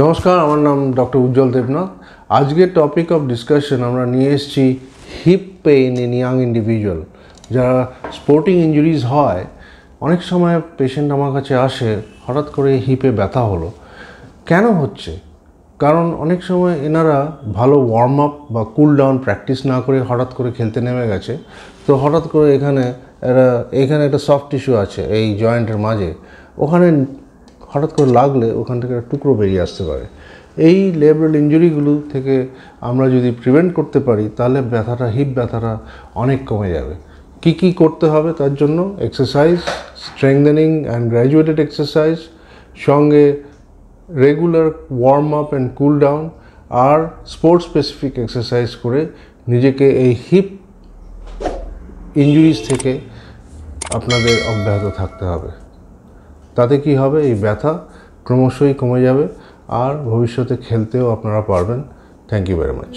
নমস্কার, আমার নাম ডক্টর উজ্জ্বল দেবনাথ। আজকের টপিক অফ ডিসকাশন আমরা নিয়ে এসেছি hip pain in young individual. যারা স্পোর্টিং ইঞ্জুরিজ হয়, অনেক সময় পেশেন্ট আমার কাছে আসে হঠাৎ করে হিপে ব্যথা হলো। কেন হচ্ছে? কারণ অনেক সময় এনারা ভালো ওয়ার্ম আপ বা কুল ডাউন প্র্যাকটিস না করে হঠাৎ করে খেলতে নেমে গেছে। তো হঠাৎ করে এখানে একটা সফট টিস্যু আছে এই জয়েন্টের মাঝে, ওখানে হঠাৎ করে লাগলে ওখান থেকে একটা টুকরো বেরিয়ে আসতে পারে। এই লেভেল ইঞ্জুরিগুলো থেকে আমরা যদি প্রিভেন্ট করতে পারি তাহলে হিপ ব্যথাটা অনেক কমে যাবে। কি করতে হবে তার জন্য? Exercise, strengthening and graduated exercise, সঙ্গে regular warm up and cool down, আর স্পোর্টস স্পেসিফিক এক্সারসাইজ করে নিজেকে এই হিপ ইঞ্জুরিজ থেকে আপনাদের অব্যাহত থাকতে হবে। তাতে কি হবে? এই ব্যথা ক্রমশই কমে যাবে আর ভবিষ্যতে খেলতেও আপনারা পারবেন। Thank you very much.